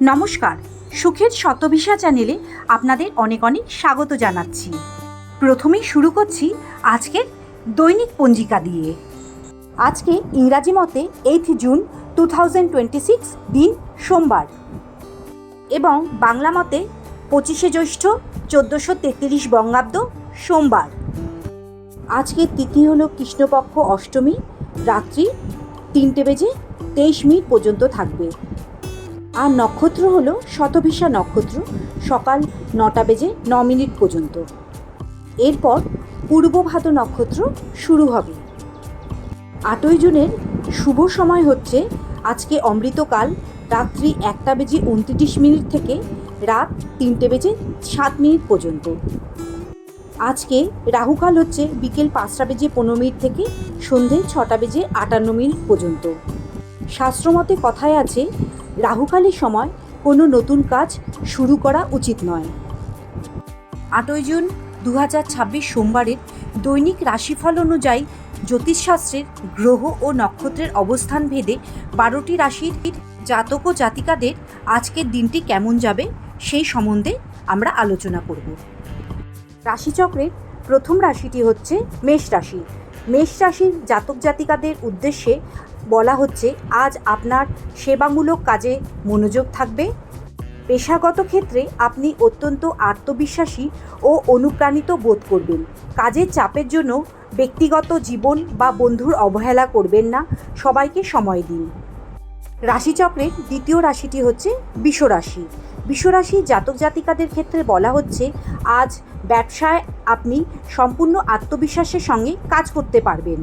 নমস্কার, সুখের শতভিসা চ্যানেলে আপনাদের অনেক অনেক স্বাগত জানাচ্ছি। প্রথমেই শুরু করছি আজকের দৈনিক পঞ্জিকা দিয়ে। আজকে ইংরাজি মতে 8 জুন 2026 দিন সোমবার এবং বাংলা মতে 25শে জ্যৈষ্ঠ 1433 বঙ্গাব্দ সোমবার। আজকের তিথি হলো কৃষ্ণপক্ষ অষ্টমী, রাত্রি 3:23 পর্যন্ত থাকবে। আর নক্ষত্র হলো শতভিসা নক্ষত্র, সকাল 9:09 পর্যন্ত। এরপর পূর্বভাদ্র নক্ষত্র শুরু হবে। 8ই জুনের শুভ সময় হচ্ছে আজকে অমৃতকাল রাত্রি 1:29 থেকে রাত 3:07 পর্যন্ত। আজকে রাহুকাল হচ্ছে বিকেল 5:15 থেকে সন্ধে 6:58 পর্যন্ত। শাস্ত্রমতে কথায় আছে, রাহুকালের সময় কোনো নতুন কাজ শুরু করা উচিত নয়। 8ই জুন 2026 সোমবারের দৈনিক রাশিফল অনুযায়ী জ্যোতিষশাস্ত্রের গ্রহ ও নক্ষত্রের অবস্থান ভেদে 12টি রাশির জাতক ও জাতিকাদের আজকের দিনটি কেমন যাবে সেই সম্বন্ধে আমরা আলোচনা করব। রাশিচক্রের প্রথম রাশিটি হচ্ছে মেষ রাশি। মেষ রাশির জাতক জাতিকাদের উদ্দেশ্যে বলা হচ্ছে, আজ আপনার সেবামূলক কাজে মনোযোগ থাকবে। পেশাগত ক্ষেত্রে আপনি অত্যন্ত আত্মবিশ্বাসী ও অনুপ্রাণিত বোধ করবেন। কাজের চাপের জন্য ব্যক্তিগত জীবন বা বন্ধুর অবহেলা করবেন না, সবাইকে সময় দিন। রাশিচক্রের দ্বিতীয় রাশিটি হচ্ছে বৃষ রাশি। বৃষ রাশির জাতক জাতিকাদের ক্ষেত্রে বলা হচ্ছে, আজ ব্যবসায় আপনি সম্পূর্ণ আত্মবিশ্বাসের সঙ্গে কাজ করতে পারবেন।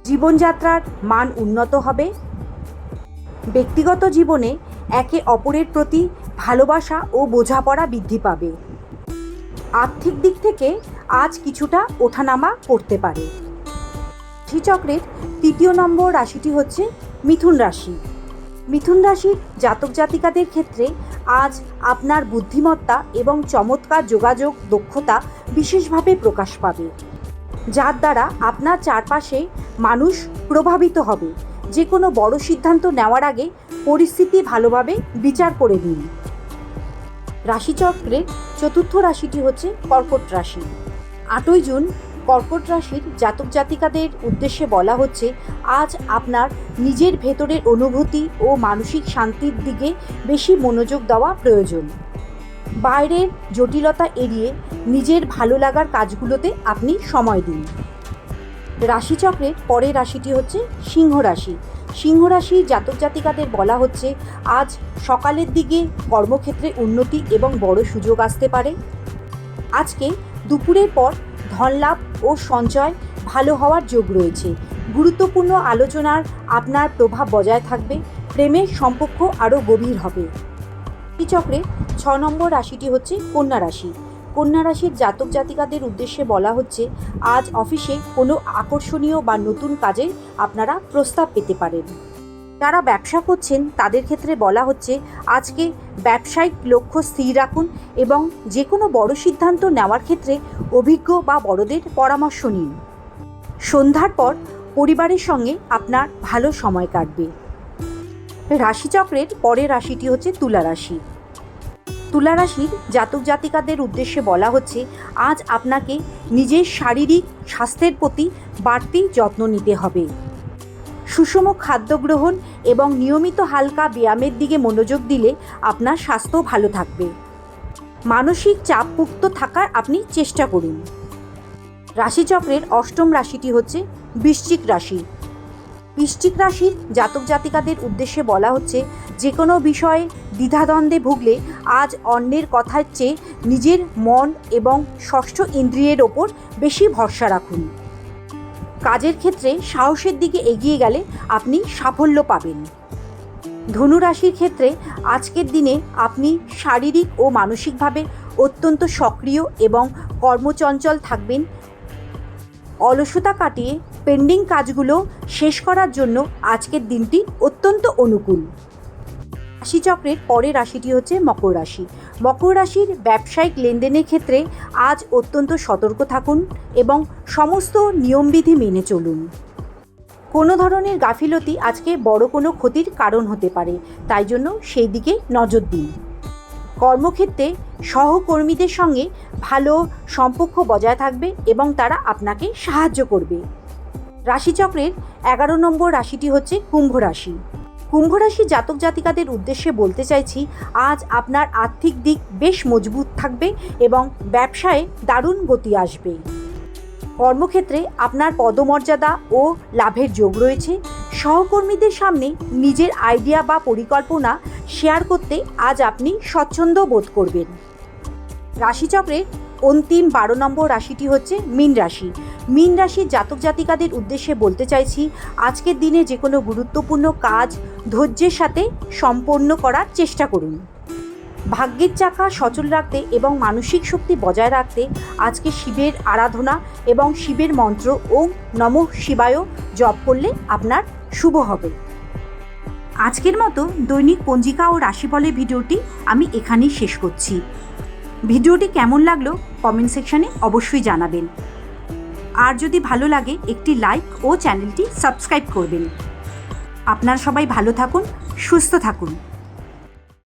জীবনযাত্রার মান উন্নত হবে। ব্যক্তিগত জীবনে একে অপরের প্রতি ভালোবাসা ও বোঝাপড়া বৃদ্ধি পাবে। আর্থিক দিক থেকে আজ কিছুটা ওঠানামা করতে পারে। রাশিচক্রের 3 নম্বর রাশিটি হচ্ছে মিথুন রাশি। মিথুন রাশির জাতক জাতিকাদের ক্ষেত্রে আজ আপনার বুদ্ধিমত্তা এবং চমৎকার যোগাযোগ দক্ষতা বিশেষভাবে প্রকাশ পাবে, যার দ্বারা আপনার চারপাশে মানুষ প্রভাবিত হবে। যে কোনো বড় সিদ্ধান্ত নেওয়ার আগে পরিস্থিতি ভালোভাবে বিচার করে নিন। রাশিচক্রের 4র্থ রাশিটি হচ্ছে কর্কট রাশি। 8ই জুন কর্কট রাশির জাতক জাতিকাদের উদ্দেশ্যে বলা হচ্ছে, আজ আপনার নিজের ভেতরের অনুভূতি ও মানসিক শান্তির দিকে বেশি মনোযোগ দেওয়া প্রয়োজন। বাইরের জটিলতা এড়িয়ে নিজের ভালো লাগার কাজগুলোতে আপনি সময় দিন। রাশিচক্রের পরের রাশিটি হচ্ছে সিংহ রাশি। সিংহ রাশির জাতক জাতিকাদের বলা হচ্ছে, আজ সকালের দিকে কর্মক্ষেত্রে উন্নতি এবং বড় সুযোগ আসতে পারে। আজকে দুপুরের পর ধনলাভ ও সঞ্চয় ভালো হওয়ার যোগ রয়েছে। গুরুত্বপূর্ণ আলোচনার আপনার প্রভাব বজায় থাকবে। প্রেমের সম্পর্ক আরও গভীর হবে। রাশিচক্রের 6 নম্বর রাশিটি হচ্ছে কন্যা রাশি। কন্যা রাশির জাতক জাতিকাদের উদ্দেশ্যে বলা হচ্ছে, আজ অফিসে কোনো আকর্ষণীয় বা নতুন কাজে আপনারা প্রস্তাব পেতে পারেন। যারা ব্যবসা করছেন তাদের ক্ষেত্রে বলা হচ্ছে, আজকে ব্যবসায়িক লক্ষ্য স্থির রাখুন এবং যে কোনো বড় সিদ্ধান্ত নেওয়ার ক্ষেত্রে অভিজ্ঞ বা বড়দের পরামর্শ নিন। সন্ধ্যার পর পরিবারের সঙ্গে আপনার ভালো সময় কাটবে। রাশিচক্রের পরের রাশিটি হচ্ছে তুলা রাশি। তুলা রাশির জাতক জাতিকাদের উদ্দেশ্যে বলা হচ্ছে, আজ আপনাকে নিজের শারীরিক স্বাস্থ্যের প্রতি বাড়তি যত্ন নিতে হবে। সুষম খাদ্য গ্রহণ এবং নিয়মিত হালকা ব্যায়ামের দিকে মনোযোগ দিলে আপনার স্বাস্থ্য ভালো থাকবে। মানসিক চাপমুক্ত থাকার আপনি চেষ্টা করুন। রাশিচক্রের 8ম রাশিটি হচ্ছে বৃশ্চিক রাশি। বৃশ্চিক রাশির জাতক জাতিকাদের উদ্দেশ্যে বলা হচ্ছে, যে কোনো বিষয়ে দ্বিধাদ্বন্দ্বে ভুগলে আজ অন্যের কথার চেয়ে নিজের মন এবং ষষ্ঠ ইন্দ্রিয়ের ওপর বেশি ভরসা রাখুন। কাজের ক্ষেত্রে সাহসের দিকে এগিয়ে গেলে আপনি সাফল্য পাবেন। ধনু রাশির ক্ষেত্রে আজকের দিনে আপনি শারীরিক ও মানসিকভাবে অত্যন্ত সক্রিয় এবং কর্মচঞ্চল থাকবেন। অলসতা কাটিয়ে পেন্ডিং কাজগুলো শেষ করার জন্য আজকের দিনটি অত্যন্ত অনুকূল। রাশিচক্রের পরের রাশিটি হচ্ছে মকর রাশি। মকর রাশির ব্যবসায়িক লেনদেনের ক্ষেত্রে আজ অত্যন্ত সতর্ক থাকুন এবং সমস্ত নিয়মবিধি মেনে চলুন। কোনো ধরনের গাফিলতি আজকে বড় কোনো ক্ষতির কারণ হতে পারে, তাই জন্য সেই দিকে নজর দিন। কর্মক্ষেত্রে সহকর্মীদের সঙ্গে ভালো সম্পর্ক বজায় থাকবে এবং তারা আপনাকে সাহায্য করবে। রাশিচক্রের 11 নম্বর রাশিটি হচ্ছে কুম্ভ রাশি। কুম্ভ রাশি জাতক জাতিকাদের উদ্দেশ্যে বলতে চাইছি, আজ আপনার আর্থিক দিক বেশ মজবুত থাকবে এবং ব্যবসায় দারুণ গতি আসবে। কর্মক্ষেত্রে আপনার পদমর্যাদা ও লাভের যোগ রয়েছে। সহকর্মীদের সামনে নিজের আইডিয়া বা পরিকল্পনা শেয়ার করতে আজ আপনি স্বচ্ছন্দ বোধ করবেন। রাশিচক্রের অন্তিম 12 নম্বর রাশিটি হচ্ছে মীন রাশি। মীন রাশির জাতক জাতিকাদের উদ্দেশ্যে বলতে চাইছি, আজকের দিনে যে কোনো গুরুত্বপূর্ণ কাজ ধৈর্যের সাথে সম্পন্ন করার চেষ্টা করুন। ভাগ্যের চাকা সচল রাখতে এবং মানসিক শক্তি বজায় রাখতে আজকে শিবের আরাধনা এবং শিবের মন্ত্র ওম নমঃ শিবায় জপ করলে আপনার শুভ হবে। আজকের মতো দৈনিক পঞ্জিকা ও রাশিফলের ভিডিওটি আমি এখানেই শেষ করছি। ভিডিওটি কেমন লাগলো কমেন্ট সেকশনে অবশ্যই জানাবেন। আর যদি ভালো লাগে একটি লাইক ও চ্যানেলটি সাবস্ক্রাইব করবেন। আপনারা সবাই ভালো থাকুন, সুস্থ থাকুন।